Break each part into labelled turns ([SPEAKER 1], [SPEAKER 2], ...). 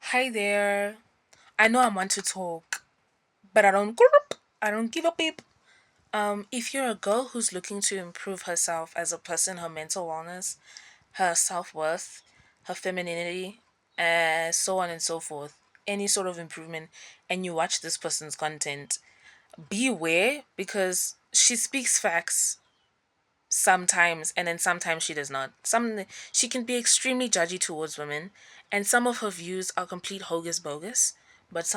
[SPEAKER 1] Hi there. I know I want to talk, but I don't give a peep. If you're a girl who's looking to improve herself as a person, her mental wellness, her self worth, her femininity, so on and so forth, any sort of improvement, and you watch this person's content, be aware because she speaks facts sometimes and then sometimes she does not. She can be extremely judgy towards women, and some of her views are complete hocus bogus, but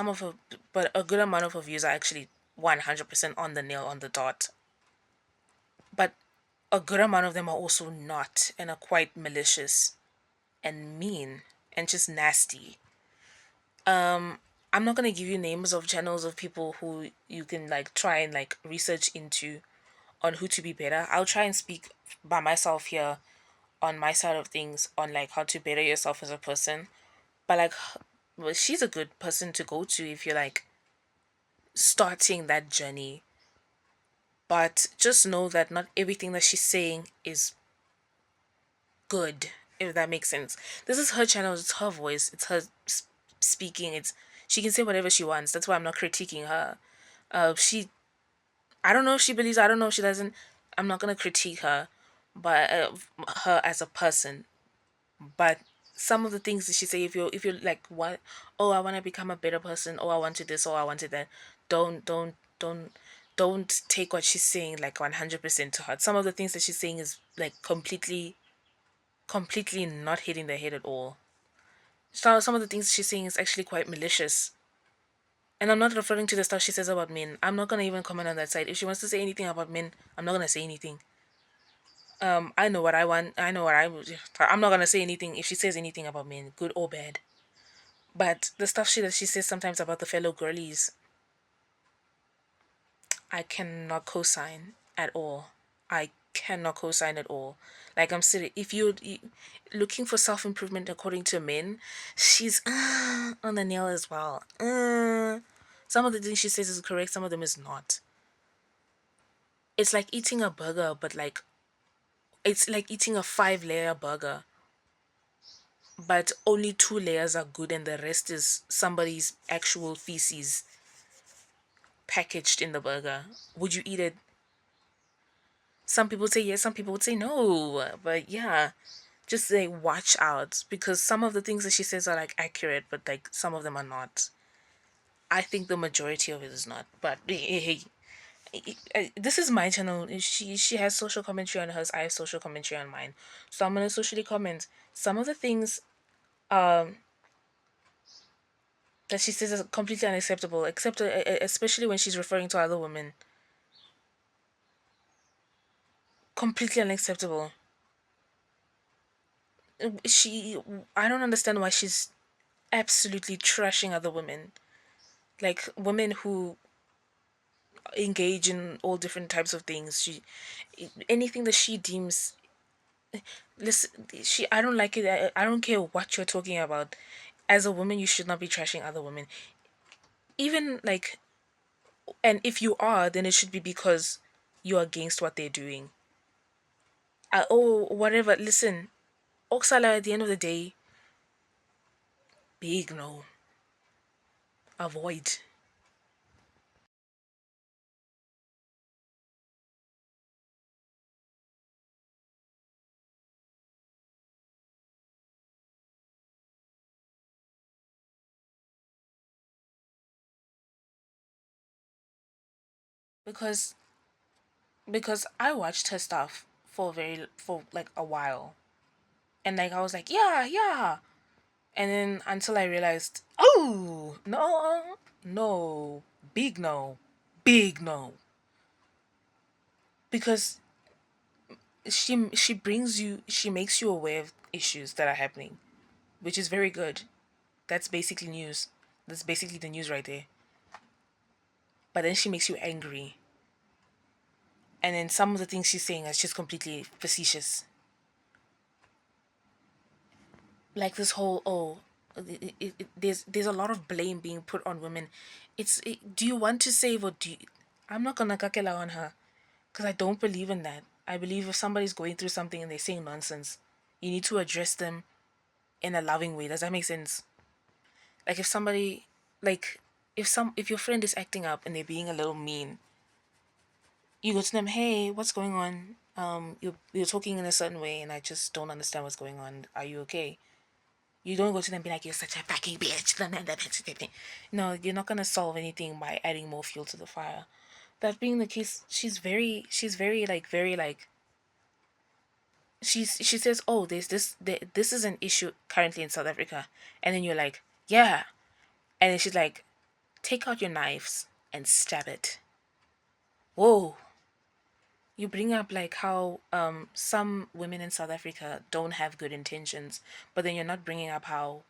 [SPEAKER 1] a good amount of her views are actually 100% on the nail, on the dot. But a good amount of them are also not and are quite malicious and mean and just nasty. I'm not going to give you names of channels of people who you can like try and like research into on who to be better. I'll try and speak by myself here on my side of things on like how to better yourself as a person. But like, well, she's a good person to go to if you're like starting that journey. But just know that not everything that she's saying is good, if that makes sense. This is her channel, it's her voice, it's her speaking. It's she can say whatever she wants. That's why I'm not critiquing her. She I don't know if she believes, I don't know if she doesn't. I'm not gonna critique her, but her as a person. But some of the things that she say, if you're like, what, oh, I want to become a better person, oh, I wanted this, oh, I wanted that, don't don't take what she's saying like 100% to heart. Some of the things that she's saying is like completely not hitting the head at all. So some of the things she's saying is actually quite malicious. And I'm not referring to the stuff she says about men. I'm not gonna even comment on that side. If she wants to say anything about men, I'm not gonna say anything. I know what I want. I know what I'm not gonna say anything if she says anything about men, good or bad. But the stuff she says sometimes about the fellow girlies, I cannot co-sign at all. I cannot co-sign at all. Like I'm sitting, if looking for self improvement according to men, she's on the nail as well. Some of the things she says is correct, some of them is not. It's like eating a burger, but like it's like eating a 5 layer burger, but only 2 layers are good, and the rest is somebody's actual feces packaged in the burger. Would you eat it? Some people say yes, some people would say no. But yeah, just say watch out because some of the things that she says are like accurate, but like some of them are not. I think the majority of it is not. But hey, this is my channel. She has social commentary on hers. I have social commentary on mine. So I'm gonna socially comment some of the things um that she says is completely unacceptable. Except especially when she's referring to other women, completely unacceptable. She I don't understand why she's absolutely trashing other women, like women who engage in all different types of things. She anything that she deems, listen, she I don't like it. I don't care what you're talking about. As a woman, you should not be trashing other women. Even like, and if you are, then it should be because you're against what they're doing. Oh, whatever. Listen, Oksala. At the end of the day, big no. Avoid. because because I watched her stuff for like a while, and like I was like, yeah, yeah, and then until I realized, oh no, no, big no, big no, because she makes you aware of issues that are happening, which is very good. That's basically news. That's basically the news right there. But then she makes you angry, and then some of the things she's saying is just completely facetious. Like this whole, oh, there's a lot of blame being put on women. Do you want to save, or do you, I'm not gonna kakela on her because I don't believe in that. I believe if somebody's going through something and they're saying nonsense, you need to address them in a loving way. Does that make sense? Like if somebody, like if your friend is acting up and they're being a little mean, you go to them, hey, what's going on? You're talking in a certain way, and I just don't understand what's going on. Are you okay? You don't go to them and be like, you're such a fucking bitch. No, you're not gonna solve anything by adding more fuel to the fire. That being the case, she's very like very like she says, oh, this is an issue currently in South Africa, and then you're like, yeah, and then she's like, take out your knives and stab it. Whoa. You bring up like how some women in South Africa don't have good intentions, but then you're not bringing up how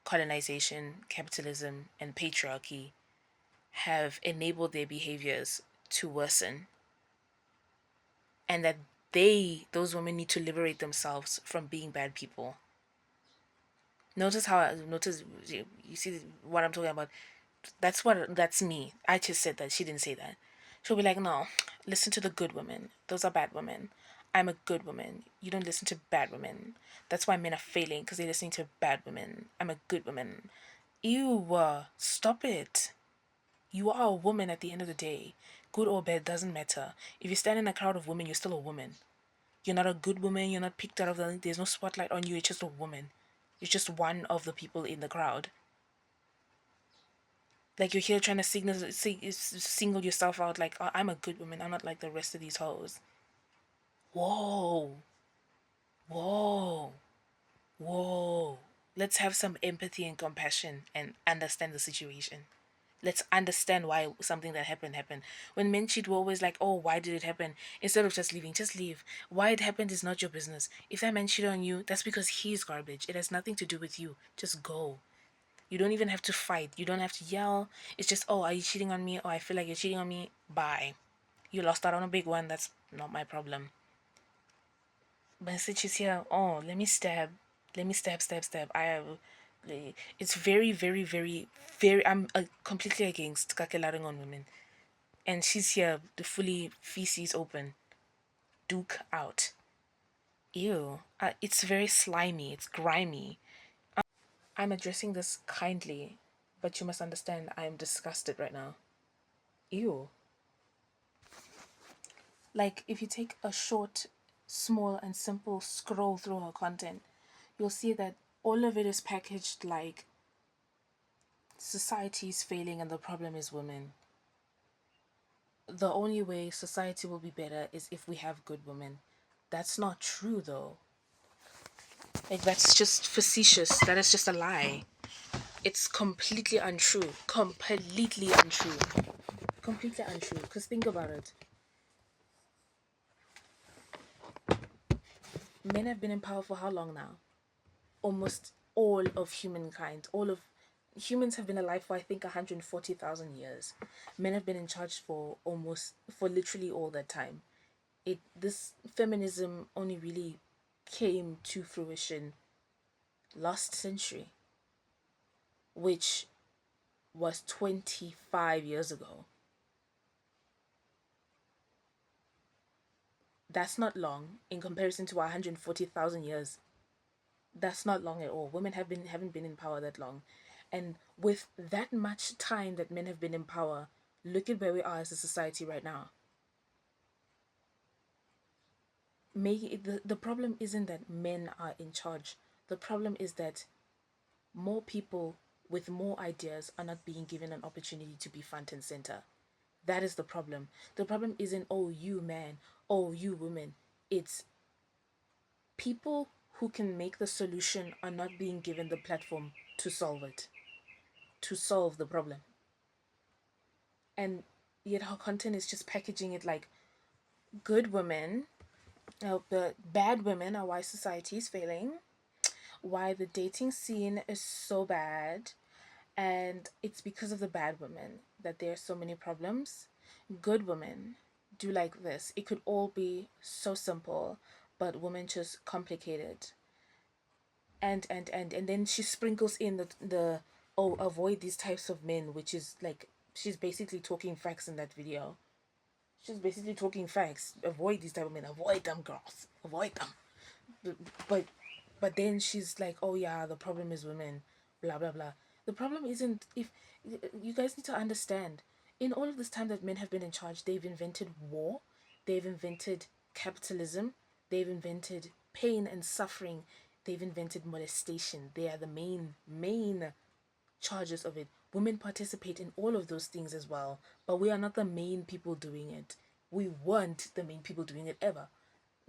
[SPEAKER 1] colonization, capitalism, and patriarchy have enabled their behaviors to worsen, and that those women need to liberate themselves from being bad people. Notice you see what I'm talking about. That's me. I just said that. She didn't say that. She'll be like, no, listen to the good women. Those are bad women. I'm a good woman. You don't listen to bad women. That's why men are failing because they're listening to bad women. I'm a good woman. Ew, stop it. You are a woman at the end of the day. Good or bad doesn't matter. If you stand in a crowd of women, you're still a woman. You're not a good woman. You're not picked out of the. There's no spotlight on you. You're just a woman. You're just one of the people in the crowd. Like you're here trying to single yourself out. Like, oh, I'm a good woman. I'm not like the rest of these hoes. Whoa, whoa, whoa. Let's have some empathy and compassion and understand the situation. Let's understand why something that happened. When men cheat, we're always like, oh, why did it happen? Instead of just leaving, just leave. Why it happened is not your business. If that man cheated on you, that's because he's garbage. It has nothing to do with you. Just go. You don't even have to fight. You don't have to yell. It's just, oh, are you cheating on me? Oh, I feel like you're cheating on me. Bye. You lost out on a big one. That's not my problem. But instead, she's here. Oh, let me stab. Let me stab. I have. It's very, very, very, very. I'm completely against kakelaring on women. And she's here, the fully feces open. Duke out. Ew. It's very slimy. It's grimy. I'm addressing this kindly, but you must understand I am disgusted right now. Ew. Like, if you take a short, small, and simple scroll through her content, you'll see that all of it is packaged like society is failing and the problem is women. The only way society will be better is if we have good women. That's not true, though. Like, that's just facetious. That is just a lie. It's completely untrue. Completely untrue. Completely untrue. Because think about it. Men have been in power for how long now? Almost all of humankind, all of humans have been alive for I think 140,000 years. Men have been in charge for literally all that time. This feminism only really came to fruition last century, which was 25 years ago. That's not long in comparison to 140,000 years. That's not long at all. Women haven't been in power that long. And with that much time that men have been in power, look at where we are as a society right now. The problem isn't that men are in charge. The problem is that more people with more ideas are not being given an opportunity to be front and center. That is the problem. The problem isn't, oh, you man, oh, you woman. It's people who can make the solution are not being given the platform to solve it, to solve the problem. And yet her content is just packaging it like good women, but bad women are why society is failing, why the dating scene is so bad, and it's because of the bad women that there are so many problems. Good women do like this. It could all be so simple, but women just complicate it. And then she sprinkles in the oh, avoid these types of men, which is like she's basically talking facts in that video. She's basically talking facts. Avoid these type of men. Avoid them, girls. Avoid them. But but then she's like, oh yeah, the problem is women. Blah blah blah. The problem isn't if you guys need to understand. In all of this time that men have been in charge, they've invented war, they've invented capitalism, they've invented pain and suffering, they've invented molestation. They are the main charges of it. Women participate in all of those things as well, but we are not the main people doing it. We weren't the main people doing it ever.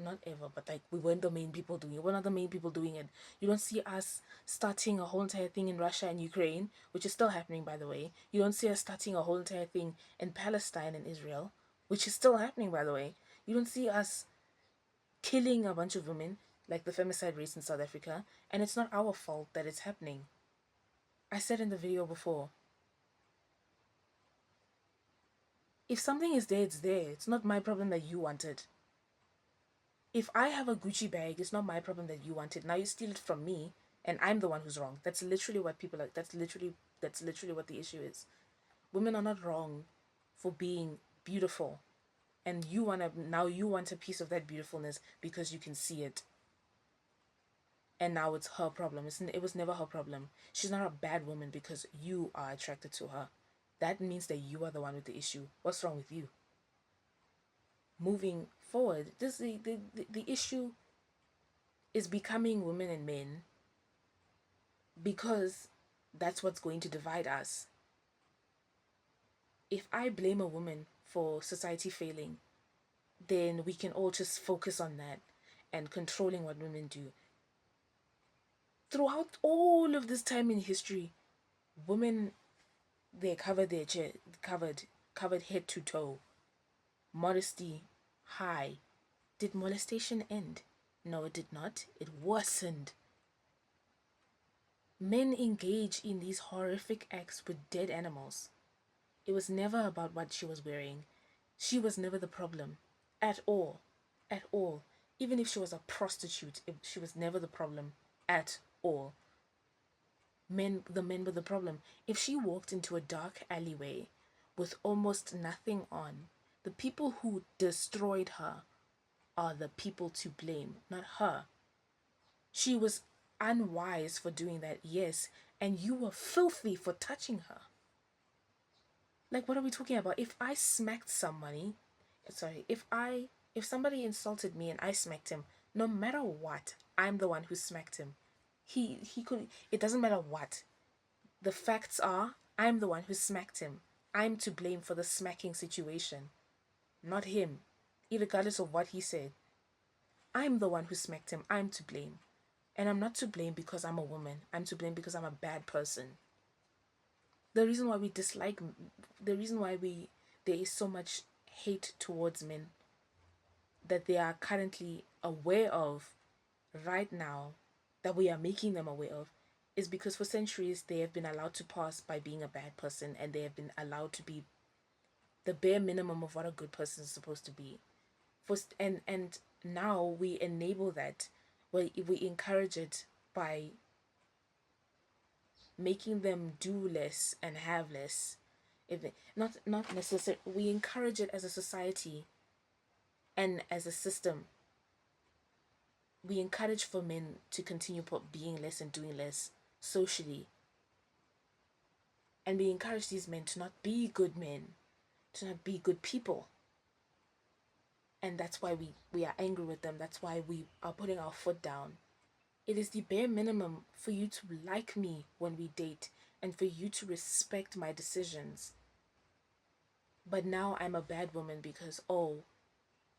[SPEAKER 1] Not ever, but like we weren't the main people doing it. We're not the main people doing it. You don't see us starting a whole entire thing in Russia and Ukraine, which is still happening, by the way. You don't see us starting a whole entire thing in Palestine and Israel, which is still happening, by the way. You don't see us killing a bunch of women like the femicide rates in South Africa, and it's not our fault that it's happening. I said in the video before, if something is there, it's there. It's not my problem that you want it. If I have a Gucci bag, it's not my problem that you want it. Now you steal it from me, and I'm the one who's wrong. That's literally what people are. That's literally what the issue is. Women are not wrong for being beautiful, and you want a piece of that beautifulness because you can see it. And now it's her problem. It was never her problem. She's not a bad woman because you are attracted to her. That means that you are the one with the issue. What's wrong with you? Moving forward, the issue is becoming women and men because that's what's going to divide us. If I blame a woman for society failing, then we can all just focus on that and controlling what women do. Throughout all of this time in history, women, they covered their chair, covered head to toe. Modesty high. Did molestation end? No, it did not. It worsened. Men engage in these horrific acts with dead animals. It was never about what she was wearing. She was never the problem. At all. At all. Even if she was a prostitute, she was never the problem. At all. The men were the problem. If she walked into a dark alleyway with almost nothing on, the people who destroyed her are the people to blame, not her. She was unwise for doing that, yes, and you were filthy for touching her. Like, what are we talking about? If I smacked somebody, sorry, if somebody insulted me and I smacked him, no matter what, I'm the one who smacked him. He could, it doesn't matter what. The facts are, I'm the one who smacked him. I'm to blame for the smacking situation, not him, irregardless of what he said. I'm the one who smacked him. I'm to blame. And I'm not to blame because I'm a woman. I'm to blame because I'm a bad person. The reason why we dislike, the reason why there is so much hate towards men that they are currently aware of right now, that we are making them aware of, is because for centuries they have been allowed to pass by being a bad person, and they have been allowed to be the bare minimum of what a good person is supposed to be. And now we enable that. We encourage it by making them do less and have less. If it, not necessarily, we encourage it as a society and as a system. We encourage for men to continue being less and doing less socially, and we encourage these men to not be good men, to not be good people. And that's why we are angry with them. That's why we are putting our foot down. It is the bare minimum for you to like me when we date and for you to respect my decisions. But now I'm a bad woman because, oh,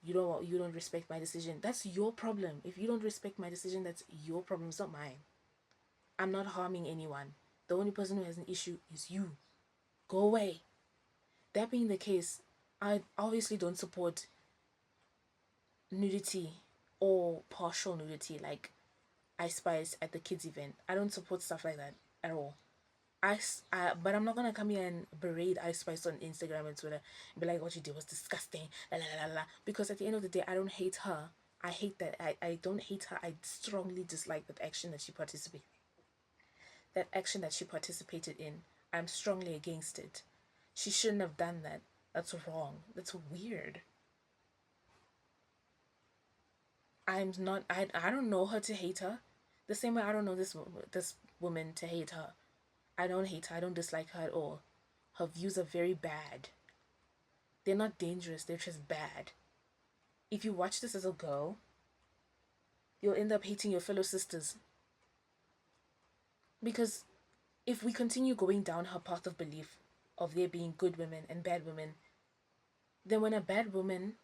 [SPEAKER 1] you don't respect my decision. That's your problem. If you don't respect my decision, that's your problem. It's not mine. I'm not harming anyone. The only person who has an issue is you. Go away. That being the case, I obviously don't support nudity or partial nudity like Ice Spice at the kids event. I don't support stuff like that at all. But I'm not gonna come here and berate Ice Spice on Instagram and Twitter and be like, what you did was disgusting, la la la la. Because at the end of the day, I don't hate her. I hate that. I don't hate her. I strongly dislike that action that she participated in. I'm strongly against it. She shouldn't have done that. That's wrong. That's weird. I'm not. I don't know her to hate her. The same way I don't know this woman to hate her. I don't hate her, I don't dislike her at all. Her views are very bad. They're not dangerous, they're just bad. If you watch this as a girl, you'll end up hating your fellow sisters. Because if we continue going down her path of belief of there being good women and bad women, then when a bad woman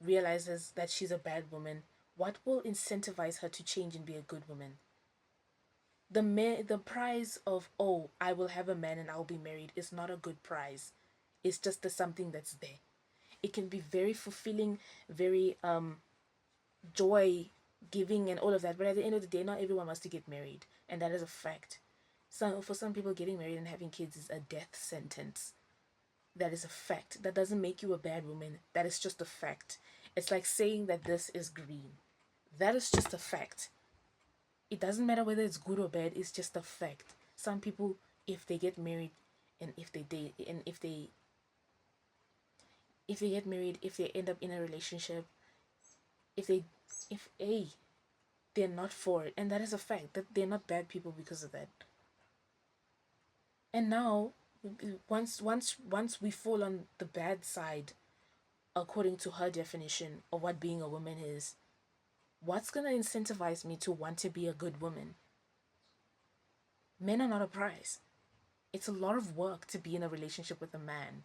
[SPEAKER 1] realizes that she's a bad woman, what will incentivize her to change and be a good woman? The prize of, oh, I will have a man and I'll be married is not a good prize. It's just the something that's there. It can be very fulfilling, very joy giving and all of that, but at the end of the day, not everyone wants to get married, and that is a fact. So for some people, getting married and having kids is a death sentence. That is a fact. That doesn't make you a bad woman. That is just a fact. It's like saying that this is green. That is just a fact. It doesn't matter whether it's good or bad, it's just a fact. Some people, if they get married and if they date and if they get married, if they end up in a relationship, if they if a they're not for it, and that is a fact, that they're not bad people because of that. And now, once we fall on the bad side, according to her definition of what being a woman is, what's gonna incentivize me to want to be a good woman? Men are not a prize. It's a lot of work to be in a relationship with a man.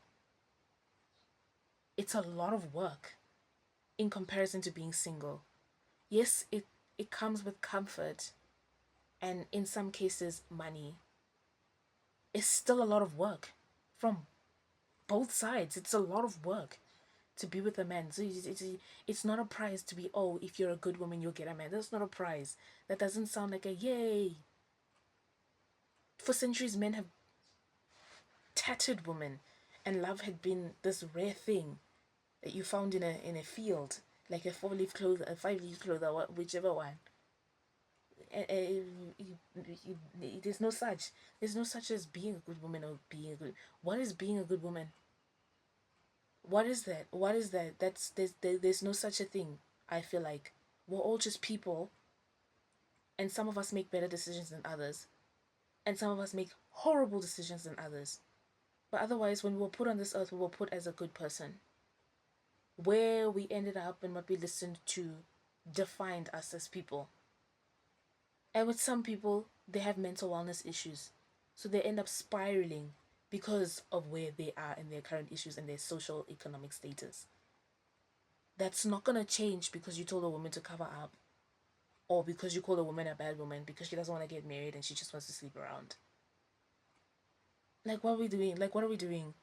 [SPEAKER 1] It's a lot of work in comparison to being single. Yes, it comes with comfort and in some cases money. It's still a lot of work from both sides. It's a lot of work to be with a man. So it's not a prize to be, oh, if you're a good woman, you'll get a man. That's not a prize. That doesn't sound like a yay. For centuries, men have tattooed women, and love had been this rare thing that you found in a field, like a 4-leaf clover, a 5-leaf clover, whichever one. There's no such. There's no such as being a good woman or being a good. What is being a good woman? What is that? What is that? There's no such a thing. I feel like we're all just people, and some of us make better decisions than others, and some of us make horrible decisions than others. But otherwise, when we were put on this earth, we were put as a good person. Where we ended up and what we listened to defined us as people. And with some people, they have mental wellness issues. So they end up spiraling because of where they are in their current issues and their social economic status. That's not going to change because you told a woman to cover up, or because you call a woman a bad woman because she doesn't want to get married and she just wants to sleep around. Like, what are we doing? Like, what are we doing?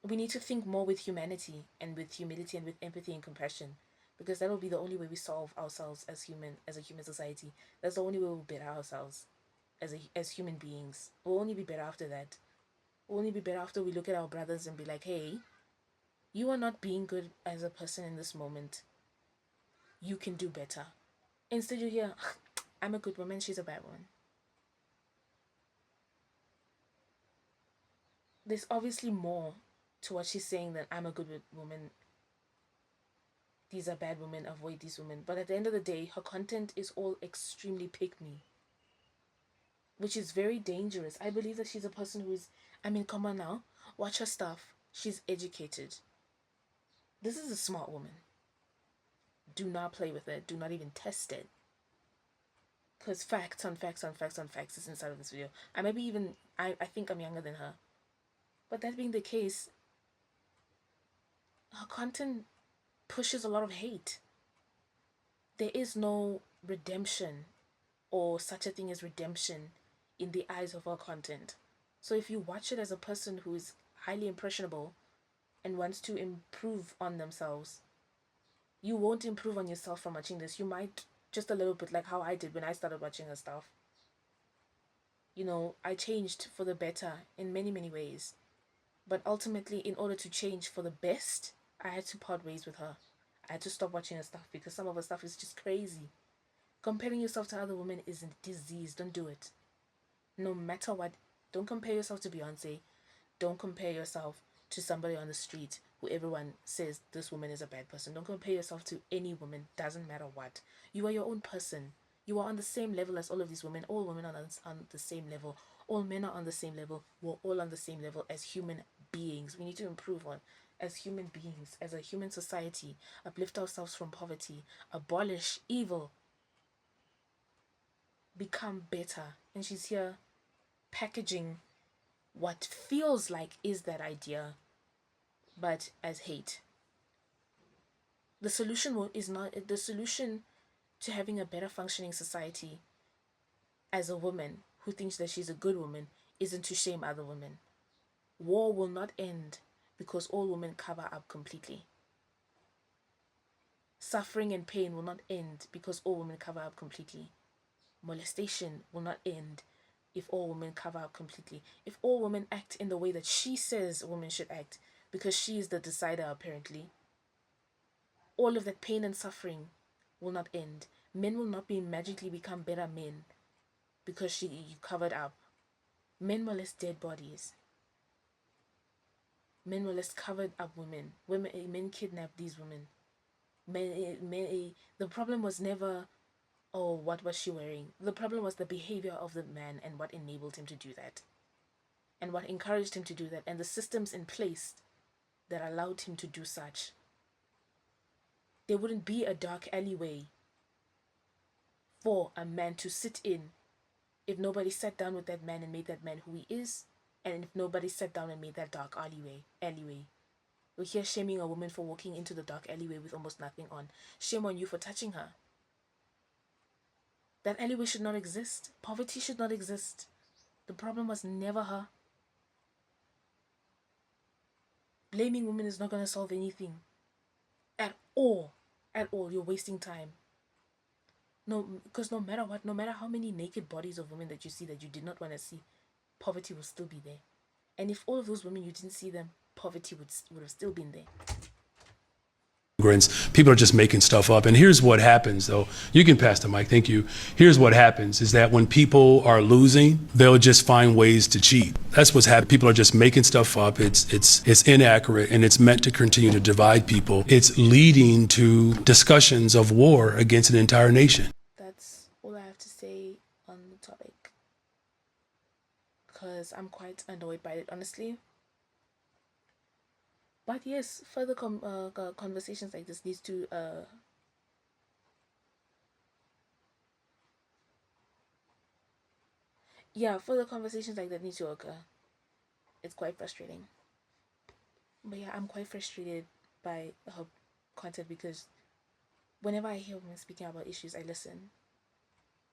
[SPEAKER 1] We need to think more with humanity and with humility and with empathy and compassion, because that will be the only way we solve ourselves as a human society. That's the only way we'll better ourselves as human beings. We'll only be better after that. We'll only be better after we look at our brothers and be like, hey, you are not being good as a person in this moment. You can do better. Instead you hear, I'm a good woman, she's a bad one. There's obviously more to what she's saying than I'm a good woman, these are bad women, avoid these women. But at the end of the day, her content is all extremely pick me, which is very dangerous. I believe that she's a person who is, I mean, come on now, watch her stuff. She's educated. This is a smart woman. Do not play with it. Do not even test it. Because facts on facts on facts on facts is inside of this video. I think I'm younger than her. But that being the case, her content pushes a lot of hate. There is no redemption or such a thing as redemption in the eyes of her content. So if you watch it as a person who is highly impressionable and wants to improve on themselves, you won't improve on yourself from watching this. You might just a little bit, like how I did when I started watching her stuff. You know, I changed for the better in many, many ways. But ultimately, in order to change for the best, I had to part ways with her. I had to stop watching her stuff because some of her stuff is just crazy. Comparing yourself to other women is a disease. Don't do it. No matter what. Don't compare yourself to Beyonce. Don't compare yourself to somebody on the street who everyone says this woman is a bad person. Don't compare yourself to any woman. Doesn't matter what. You are your own person. You are on the same level as all of these women. All women are on the same level. All men are on the same level. We're all on the same level as human beings. We need to improve on as human beings, as a human society, uplift ourselves from poverty, abolish evil, become better. And she's here packaging what feels like is that idea, but as hate. The solution is not the solution to having a better functioning society as a woman who thinks that she's a good woman isn't to shame other women. War will not end because all women cover up completely. Suffering and pain will not end because all women cover up completely. Molestation will not end if all women cover up completely. If all women act in the way that she says women should act, because she is the decider apparently, all of that pain and suffering will not end. Men will not be magically become better men because you covered up. Men molest dead bodies. Men molest covered up women. Men kidnap these women. The problem was never, oh, what was she wearing? The problem was the behavior of the man and what enabled him to do that. And what encouraged him to do that. And the systems in place that allowed him to do such. There wouldn't be a dark alleyway for a man to sit in if nobody sat down with that man and made that man who he is, and if nobody sat down and made that dark alleyway. We're here shaming a woman for walking into the dark alleyway with almost nothing on. Shame on you for touching her. That alleyway should not exist. Poverty should not exist. The problem was never her. Blaming women is not going to solve anything. At all. At all. You're wasting time. No, because no matter what, no matter how many naked bodies of women that you see that you did not want to see, poverty will still be there. And if all of those women you didn't see them, poverty would have still been there.
[SPEAKER 2] People are just making stuff up. And here's what happens, though. You can pass the mic. Thank you. Here's what happens is that when people are losing, they'll just find ways to cheat. That's what's happening. People are just making stuff up. It's inaccurate, and it's meant to continue to divide people. It's leading to discussions of war against an entire nation.
[SPEAKER 1] That's all I have to say on the topic, because I'm quite annoyed by it, honestly. But yes, further conversations like this needs to further conversations like that need to occur. It's quite frustrating. But yeah, I'm quite frustrated by her content because whenever I hear women speaking about issues, I listen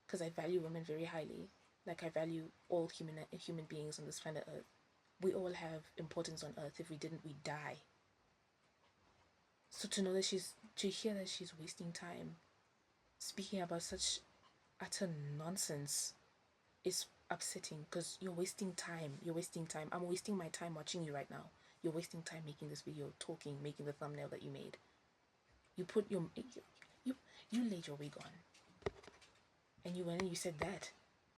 [SPEAKER 1] because I value women very highly. Like I value all human beings on this planet Earth. We all have importance on Earth. If we didn't, we'd die. So to hear that she's wasting time speaking about such utter nonsense is upsetting because you're wasting time. I'm wasting my time watching you right now. You're wasting time making this video, talking, making the thumbnail that you made. You laid your wig on. And you went and you said that.